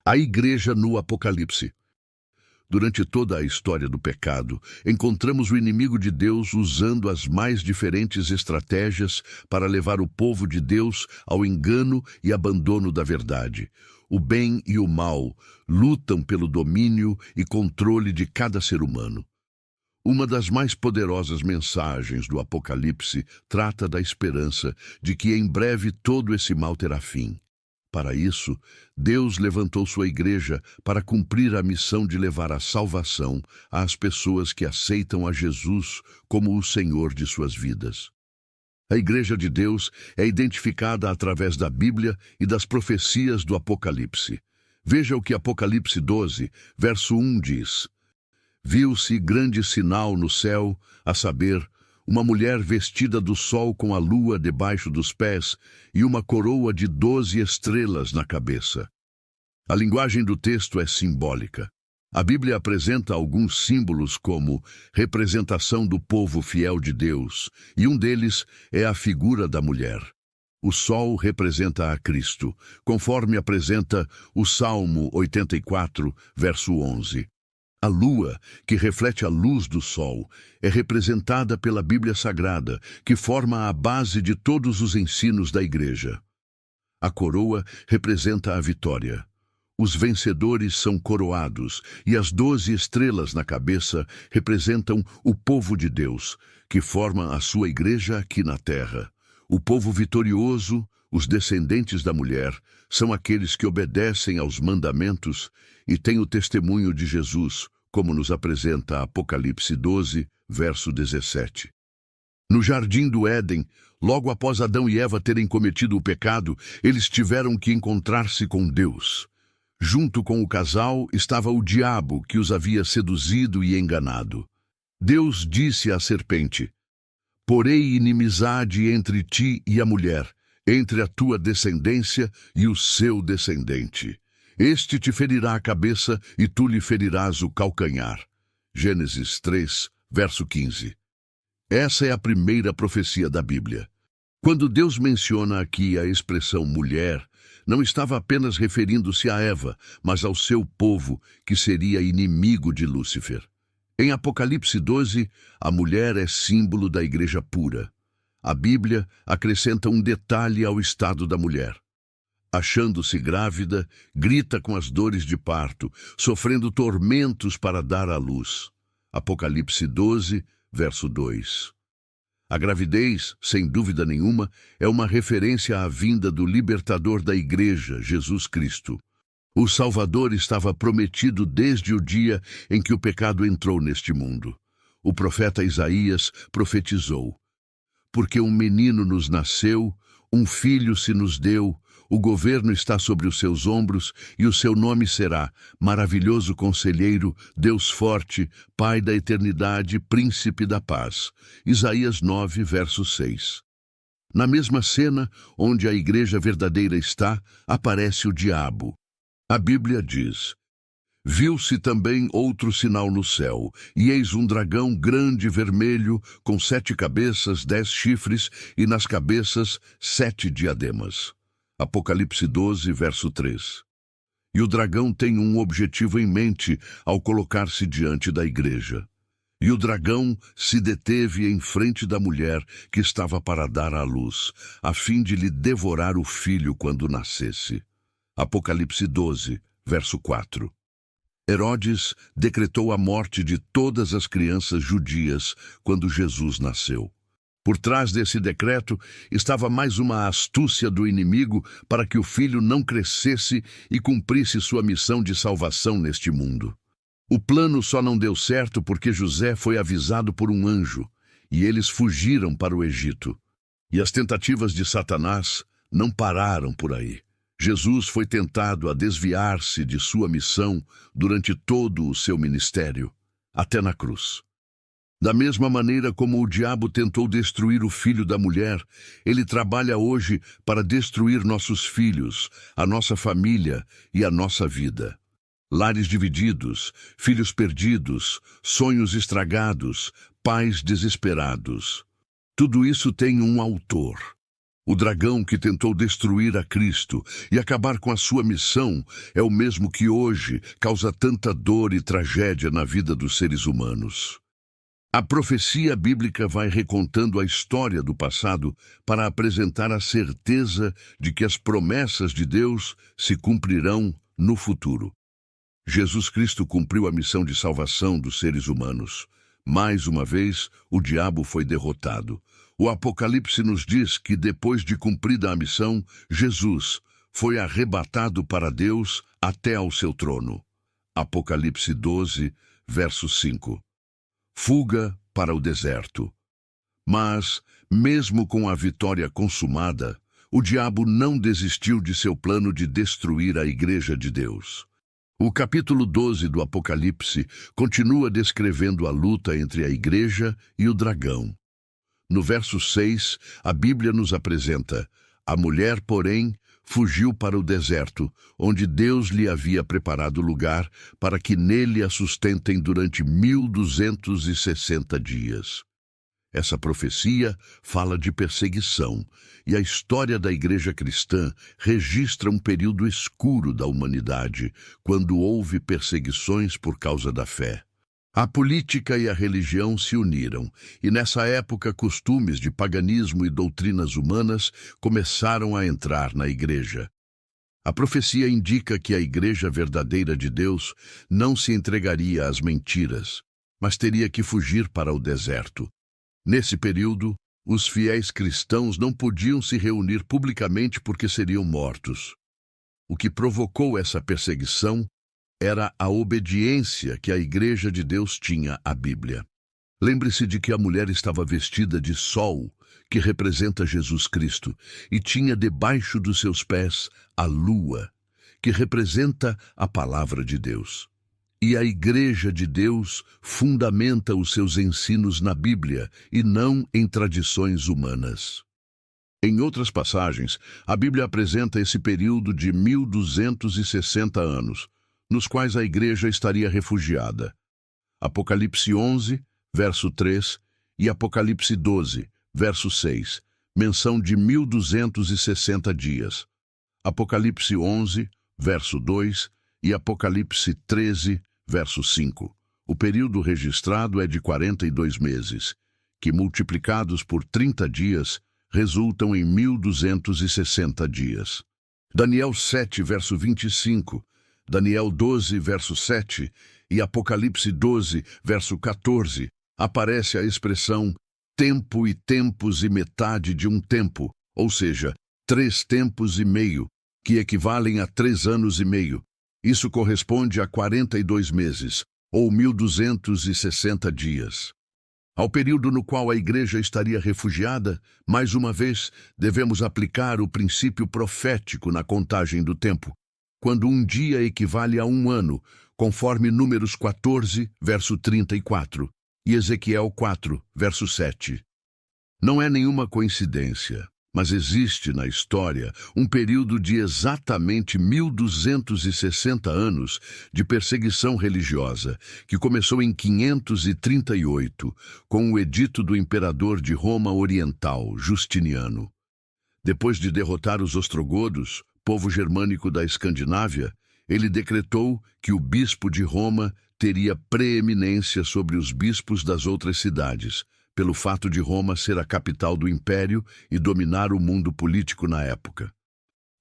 A igreja no Apocalipse. Durante toda a história do pecado, encontramos o inimigo de Deus usando as mais diferentes estratégias para levar o povo de Deus ao engano e abandono da verdade. O bem e o mal lutam pelo domínio e controle de cada ser humano. Uma das mais poderosas mensagens do Apocalipse trata da esperança de que em breve todo esse mal terá fim. Para isso, Deus levantou sua igreja para cumprir a missão de levar a salvação às pessoas que aceitam a Jesus como o Senhor de suas vidas. A igreja de Deus é identificada através da Bíblia e das profecias do Apocalipse. Veja o que Apocalipse 12, verso 1 diz. Viu-se grande sinal no céu, a saber, uma mulher vestida do sol com a lua debaixo dos pés e uma coroa de 12 estrelas na cabeça. A linguagem do texto é simbólica. A Bíblia apresenta alguns símbolos como representação do povo fiel de Deus, e um deles é a figura da mulher. O sol representa a Cristo, conforme apresenta o Salmo 84, verso 11. A lua, que reflete a luz do sol, é representada pela Bíblia Sagrada, que forma a base de todos os ensinos da igreja. A coroa representa a vitória. Os vencedores são coroados, e as 12 estrelas na cabeça representam o povo de Deus, que forma a sua igreja aqui na terra. O povo vitorioso, os descendentes da mulher, são aqueles que obedecem aos mandamentos e têm o testemunho de Jesus, como nos apresenta Apocalipse 12, verso 17. No jardim do Éden, logo após Adão e Eva terem cometido o pecado, eles tiveram que encontrar-se com Deus. Junto com o casal estava o diabo que os havia seduzido e enganado. Deus disse à serpente: Porei inimizade entre ti e a mulher, entre a tua descendência e o seu descendente. Este te ferirá a cabeça e tu lhe ferirás o calcanhar. Gênesis 3, verso 15. Essa é a primeira profecia da Bíblia. Quando Deus menciona aqui a expressão mulher, não estava apenas referindo-se a Eva, mas ao seu povo, que seria inimigo de Lúcifer. Em Apocalipse 12, a mulher é símbolo da igreja pura. A Bíblia acrescenta um detalhe ao estado da mulher. Achando-se grávida, grita com as dores de parto, sofrendo tormentos para dar à luz. Apocalipse 12, verso 2. A gravidez, sem dúvida nenhuma, é uma referência à vinda do libertador da igreja, Jesus Cristo. O Salvador estava prometido desde o dia em que o pecado entrou neste mundo. O profeta Isaías profetizou: Porque um menino nos nasceu, um filho se nos deu, o governo está sobre os seus ombros, e o seu nome será Maravilhoso Conselheiro, Deus Forte, Pai da Eternidade, Príncipe da Paz. Isaías 9, verso 6. Na mesma cena, onde a igreja verdadeira está, aparece o diabo. A Bíblia diz: Viu-se também outro sinal no céu, e eis um dragão grande vermelho, com 7 cabeças, 10 chifres, e nas cabeças 7 diademas. Apocalipse 12, verso 3. E o dragão tem um objetivo em mente ao colocar-se diante da igreja. E o dragão se deteve em frente da mulher que estava para dar à luz, a fim de lhe devorar o filho quando nascesse. Apocalipse 12, verso 4. Herodes decretou a morte de todas as crianças judias quando Jesus nasceu. Por trás desse decreto estava mais uma astúcia do inimigo para que o filho não crescesse e cumprisse sua missão de salvação neste mundo. O plano só não deu certo porque José foi avisado por um anjo, e eles fugiram para o Egito. E as tentativas de Satanás não pararam por aí. Jesus foi tentado a desviar-se de sua missão durante todo o seu ministério, até na cruz. Da mesma maneira como o diabo tentou destruir o filho da mulher, ele trabalha hoje para destruir nossos filhos, a nossa família e a nossa vida. Lares divididos, filhos perdidos, sonhos estragados, pais desesperados. Tudo isso tem um autor. O dragão que tentou destruir a Cristo e acabar com a sua missão é o mesmo que hoje causa tanta dor e tragédia na vida dos seres humanos. A profecia bíblica vai recontando a história do passado para apresentar a certeza de que as promessas de Deus se cumprirão no futuro. Jesus Cristo cumpriu a missão de salvação dos seres humanos. Mais uma vez, o diabo foi derrotado. O Apocalipse nos diz que, depois de cumprida a missão, Jesus foi arrebatado para Deus até ao seu trono. Apocalipse 12, verso 5. Fuga para o deserto. Mas, mesmo com a vitória consumada, o diabo não desistiu de seu plano de destruir a Igreja de Deus. O capítulo 12 do Apocalipse continua descrevendo a luta entre a Igreja e o dragão. No verso 6, a Bíblia nos apresenta: a mulher, porém, fugiu para o deserto, onde Deus lhe havia preparado lugar para que nele a sustentem durante 1260 dias. Essa profecia fala de perseguição, e a história da Igreja cristã registra um período escuro da humanidade, quando houve perseguições por causa da fé. A política e a religião se uniram, e nessa época costumes de paganismo e doutrinas humanas começaram a entrar na Igreja. A profecia indica que a Igreja verdadeira de Deus não se entregaria às mentiras, mas teria que fugir para o deserto. Nesse período, os fiéis cristãos não podiam se reunir publicamente porque seriam mortos. O que provocou essa perseguição era a obediência que a Igreja de Deus tinha à Bíblia. Lembre-se de que a mulher estava vestida de sol, que representa Jesus Cristo, e tinha debaixo dos seus pés a lua, que representa a palavra de Deus. E a Igreja de Deus fundamenta os seus ensinos na Bíblia e não em tradições humanas. Em outras passagens, a Bíblia apresenta esse período de 1260 anos, nos quais a Igreja estaria refugiada. Apocalipse 11, verso 3, e Apocalipse 12, verso 6, menção de 1260 dias. Apocalipse 11, verso 2, e Apocalipse 13, verso 5. O período registrado é de 42 meses, que multiplicados por 30 dias, resultam em 1260 dias. Daniel 7, verso 25, Daniel 12, verso 7 e Apocalipse 12, verso 14, aparece a expressão tempo e tempos e metade de um tempo, ou seja, 3 tempos e meio, que equivalem a 3 anos e meio. Isso corresponde a 42 meses, ou 1260 dias. Ao período no qual a Igreja estaria refugiada, mais uma vez, devemos aplicar o princípio profético na contagem do tempo, quando um dia equivale a um ano, conforme Números 14, verso 34, e Ezequiel 4, verso 7. Não é nenhuma coincidência, mas existe na história um período de exatamente 1260 anos de perseguição religiosa, que começou em 538, com o edito do imperador de Roma Oriental, Justiniano. Depois de derrotar os ostrogodos, povo germânico da Escandinávia, ele decretou que o bispo de Roma teria preeminência sobre os bispos das outras cidades, pelo fato de Roma ser a capital do império e dominar o mundo político na época.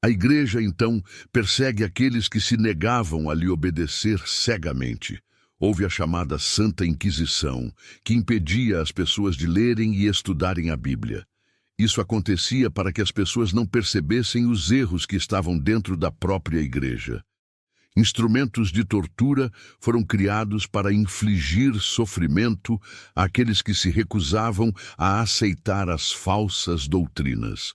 A Igreja, então, persegue aqueles que se negavam a lhe obedecer cegamente. Houve a chamada Santa Inquisição, que impedia as pessoas de lerem e estudarem a Bíblia. Isso acontecia para que as pessoas não percebessem os erros que estavam dentro da própria Igreja. Instrumentos de tortura foram criados para infligir sofrimento àqueles que se recusavam a aceitar as falsas doutrinas.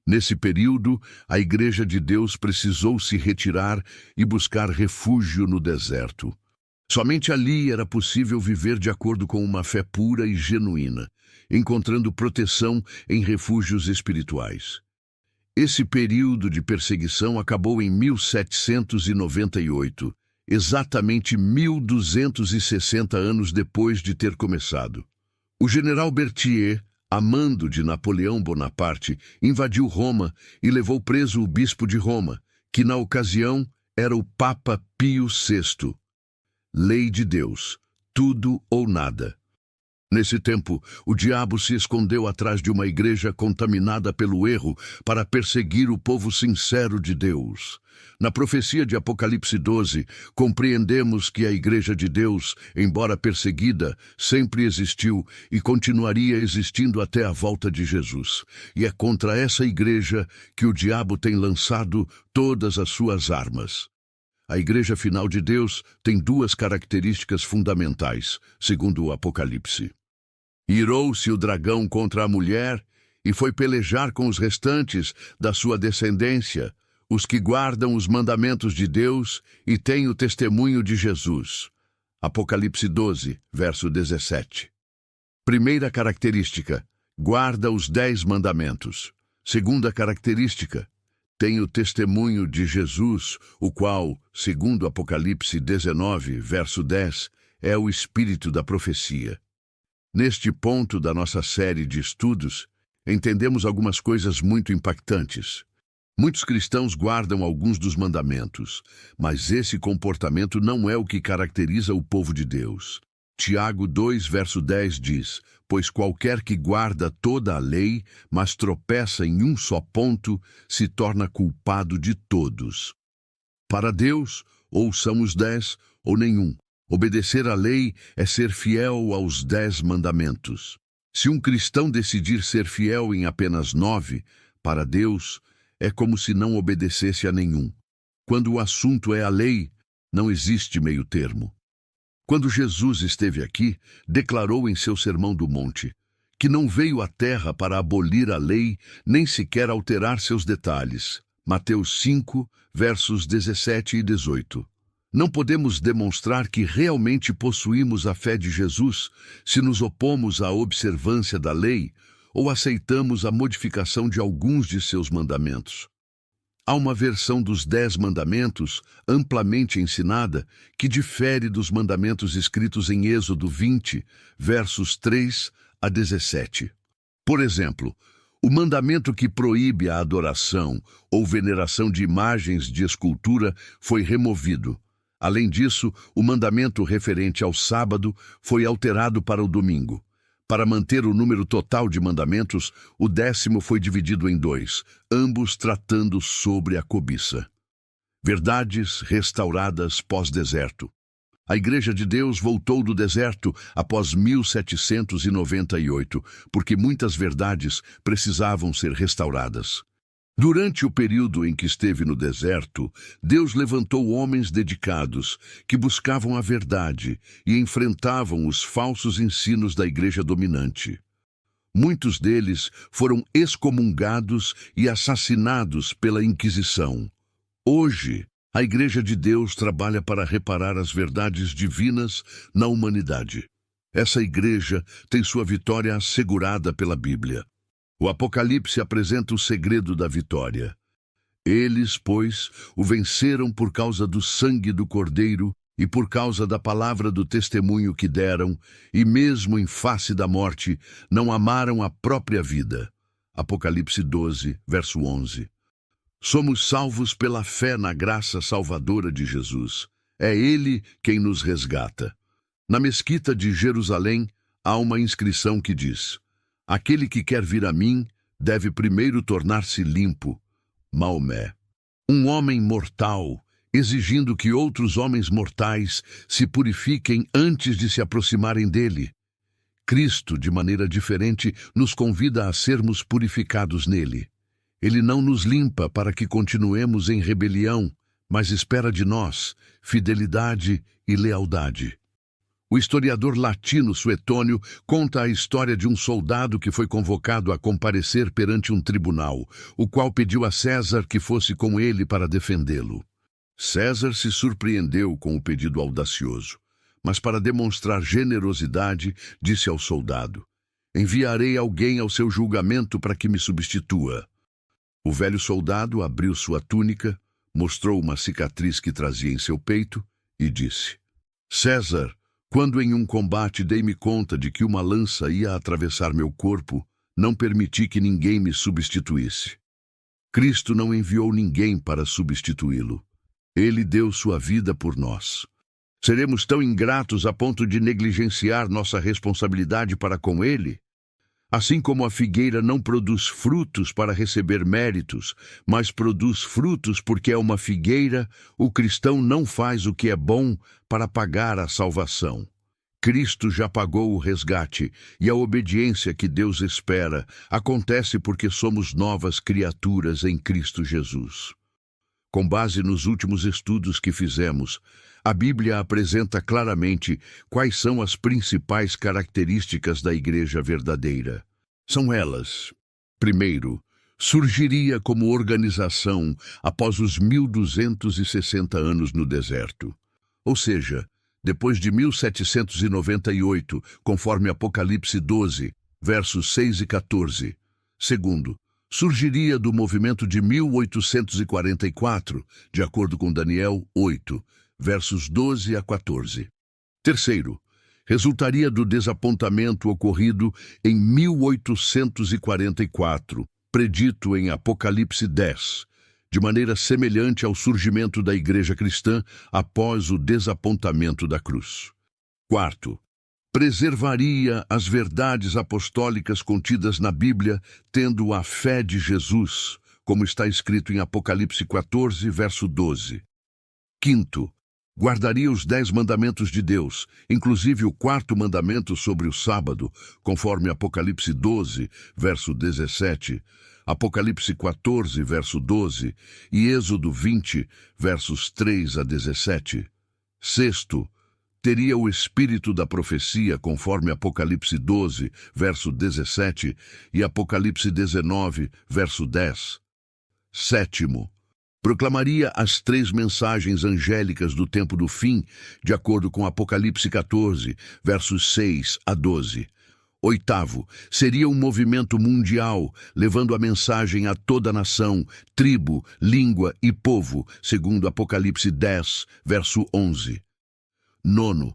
Nesse período, a Igreja de Deus precisou se retirar e buscar refúgio no deserto. Somente ali era possível viver de acordo com uma fé pura e genuína, encontrando proteção em refúgios espirituais. Esse período de perseguição acabou em 1798, exatamente 1260 anos depois de ter começado. O general Berthier, a mando de Napoleão Bonaparte, invadiu Roma e levou preso o bispo de Roma, que na ocasião era o Papa Pio VI. Lei de Deus, tudo ou nada. Nesse tempo, o diabo se escondeu atrás de uma igreja contaminada pelo erro para perseguir o povo sincero de Deus. Na profecia de Apocalipse 12, compreendemos que a igreja de Deus, embora perseguida, sempre existiu e continuaria existindo até a volta de Jesus. E é contra essa igreja que o diabo tem lançado todas as suas armas. A igreja final de Deus tem duas características fundamentais, segundo o Apocalipse. Irou-se o dragão contra a mulher e foi pelejar com os restantes da sua descendência, os que guardam os mandamentos de Deus e têm o testemunho de Jesus. Apocalipse 12, verso 17. Primeira característica, guarda os 10 mandamentos. Segunda característica, tem o testemunho de Jesus, o qual, segundo Apocalipse 19, verso 10, é o espírito da profecia. Neste ponto da nossa série de estudos, entendemos algumas coisas muito impactantes. Muitos cristãos guardam alguns dos mandamentos, mas esse comportamento não é o que caracteriza o povo de Deus. Tiago 2, verso 10 diz: pois qualquer que guarda toda a lei, mas tropeça em um só ponto, se torna culpado de todos. Para Deus, ou são os 10, ou nenhum. Obedecer à lei é ser fiel aos 10 mandamentos. Se um cristão decidir ser fiel em apenas 9, para Deus, é como se não obedecesse a nenhum. Quando o assunto é a lei, não existe meio termo. Quando Jesus esteve aqui, declarou em seu Sermão do Monte que não veio à terra para abolir a lei, nem sequer alterar seus detalhes. Mateus 5, versos 17 e 18. Não podemos demonstrar que realmente possuímos a fé de Jesus se nos opomos à observância da lei ou aceitamos a modificação de alguns de seus mandamentos. Há uma versão dos 10 mandamentos, amplamente ensinada, que difere dos mandamentos escritos em Êxodo 20, versos 3 a 17. Por exemplo, o mandamento que proíbe a adoração ou veneração de imagens de escultura foi removido. Além disso, o mandamento referente ao sábado foi alterado para o domingo. Para manter o número total de mandamentos, o 10º foi dividido em 2, ambos tratando sobre a cobiça. Verdades restauradas pós-deserto. A Igreja de Deus voltou do deserto após 1798, porque muitas verdades precisavam ser restauradas. Durante o período em que esteve no deserto, Deus levantou homens dedicados que buscavam a verdade e enfrentavam os falsos ensinos da igreja dominante. Muitos deles foram excomungados e assassinados pela Inquisição. Hoje, a Igreja de Deus trabalha para reparar as verdades divinas na humanidade. Essa igreja tem sua vitória assegurada pela Bíblia. O Apocalipse apresenta o segredo da vitória. Eles, pois, o venceram por causa do sangue do Cordeiro e por causa da palavra do testemunho que deram, e mesmo em face da morte, não amaram a própria vida. Apocalipse 12, verso 11. Somos salvos pela fé na graça salvadora de Jesus. É Ele quem nos resgata. Na mesquita de Jerusalém, há uma inscrição que diz: aquele que quer vir a mim deve primeiro tornar-se limpo. Maomé. Um homem mortal, exigindo que outros homens mortais se purifiquem antes de se aproximarem dele. Cristo, de maneira diferente, nos convida a sermos purificados nele. Ele não nos limpa para que continuemos em rebelião, mas espera de nós fidelidade e lealdade. O historiador latino Suetônio conta a história de um soldado que foi convocado a comparecer perante um tribunal, o qual pediu a César que fosse com ele para defendê-lo. César se surpreendeu com o pedido audacioso, mas para demonstrar generosidade, disse ao soldado: enviarei alguém ao seu julgamento para que me substitua. O velho soldado abriu sua túnica, mostrou uma cicatriz que trazia em seu peito e disse: César, quando em um combate dei-me conta de que uma lança ia atravessar meu corpo, Não permiti que ninguém me substituísse. Cristo não enviou ninguém para substituí-lo. Ele deu sua vida por nós. Seremos tão ingratos a ponto de negligenciar nossa responsabilidade para com Ele? Assim como a figueira não produz frutos para receber méritos, mas produz frutos porque é uma figueira, o cristão não faz o que é bom para pagar a salvação. Cristo já pagou o resgate, e a obediência que Deus espera acontece porque somos novas criaturas em Cristo Jesus. Com base nos últimos estudos que fizemos, a Bíblia apresenta claramente quais são as principais características da igreja verdadeira. São elas: primeiro, surgiria como organização após os 1260 anos no deserto. Ou seja, depois de 1798, conforme Apocalipse 12, versos 6 e 14. Segundo, surgiria do movimento de 1844, de acordo com Daniel 8, versos 12 a 14. Terceiro, resultaria do desapontamento ocorrido em 1844, predito em Apocalipse 10, de maneira semelhante ao surgimento da igreja cristã após o desapontamento da cruz. Quarto, preservaria as verdades apostólicas contidas na Bíblia, tendo a fé de Jesus, como está escrito em Apocalipse 14, verso 12. Quinto, guardaria os 10 mandamentos de Deus, inclusive o 4º mandamento sobre o sábado, conforme Apocalipse 12, verso 17, Apocalipse 14, verso 12 e Êxodo 20, versos 3 a 17. Sexto, teria o espírito da profecia, conforme Apocalipse 12, verso 17 e Apocalipse 19, verso 10. Sétimo, proclamaria as 3 mensagens angélicas do tempo do fim, de acordo com Apocalipse 14, versos 6 a 12. Oitavo, seria um movimento mundial, levando a mensagem a toda nação, tribo, língua e povo, segundo Apocalipse 10, verso 11. Nono,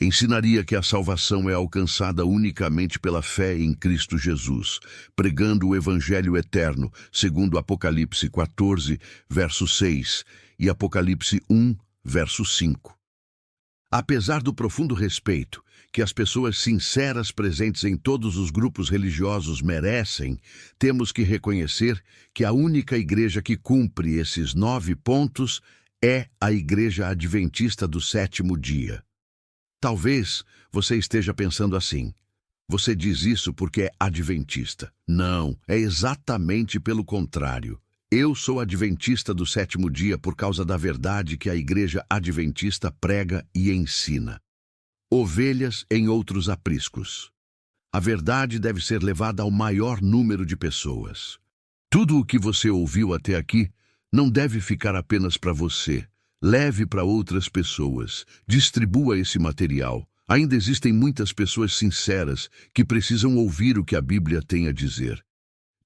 ensinaria que a salvação é alcançada unicamente pela fé em Cristo Jesus, pregando o Evangelho eterno, segundo Apocalipse 14, verso 6 e Apocalipse 1, verso 5. Apesar do profundo respeito que as pessoas sinceras presentes em todos os grupos religiosos merecem, temos que reconhecer que a única igreja que cumpre esses 9 pontos é a Igreja Adventista do Sétimo Dia. Talvez você esteja pensando assim: você diz isso porque é adventista. Não, é exatamente pelo contrário. Eu sou adventista do sétimo dia por causa da verdade que a Igreja Adventista prega e ensina. Ovelhas em outros apriscos. A verdade deve ser levada ao maior número de pessoas. Tudo o que você ouviu até aqui não deve ficar apenas para você. Leve para outras pessoas. Distribua esse material. Ainda existem muitas pessoas sinceras que precisam ouvir o que a Bíblia tem a dizer.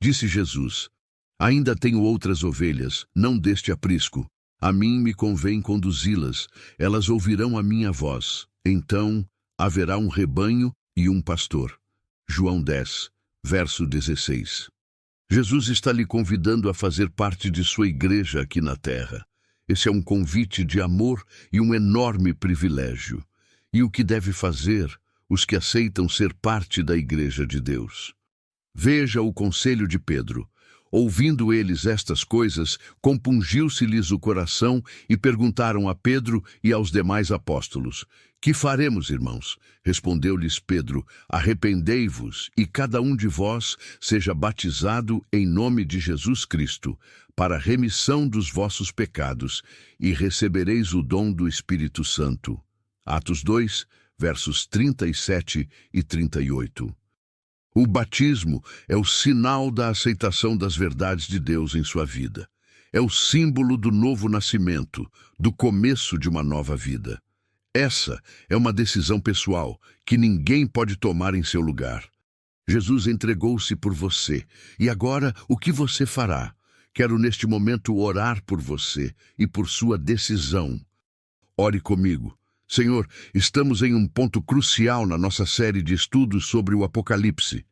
Disse Jesus: ainda tenho outras ovelhas, não deste aprisco. A mim me convém conduzi-las. Elas ouvirão a minha voz. Então haverá um rebanho e um pastor. João 10, verso 16. Jesus está lhe convidando a fazer parte de sua igreja aqui na terra. Esse é um convite de amor e um enorme privilégio. E o que deve fazer os que aceitam ser parte da igreja de Deus? Veja o conselho de Pedro. Ouvindo eles estas coisas, compungiu-se-lhes o coração e perguntaram a Pedro e aos demais apóstolos: que faremos, irmãos? Respondeu-lhes Pedro: arrependei-vos e cada um de vós seja batizado em nome de Jesus Cristo, para a remissão dos vossos pecados, e recebereis o dom do Espírito Santo. Atos 2, versos 37 e 38. O batismo é o sinal da aceitação das verdades de Deus em sua vida. É o símbolo do novo nascimento, do começo de uma nova vida. Essa é uma decisão pessoal que ninguém pode tomar em seu lugar. Jesus entregou-se por você. E agora, o que você fará? Quero neste momento orar por você e por sua decisão. Ore comigo. Senhor, estamos em um ponto crucial na nossa série de estudos sobre o Apocalipse.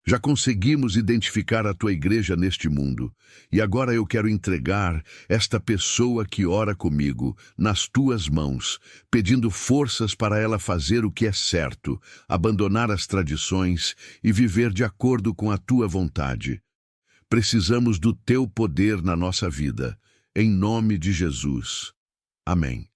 Já conseguimos identificar a tua igreja neste mundo, e agora eu quero entregar esta pessoa que ora comigo nas tuas mãos, pedindo forças para ela fazer o que é certo, abandonar as tradições e viver de acordo com a tua vontade. Precisamos do teu poder na nossa vida, em nome de Jesus. Amém.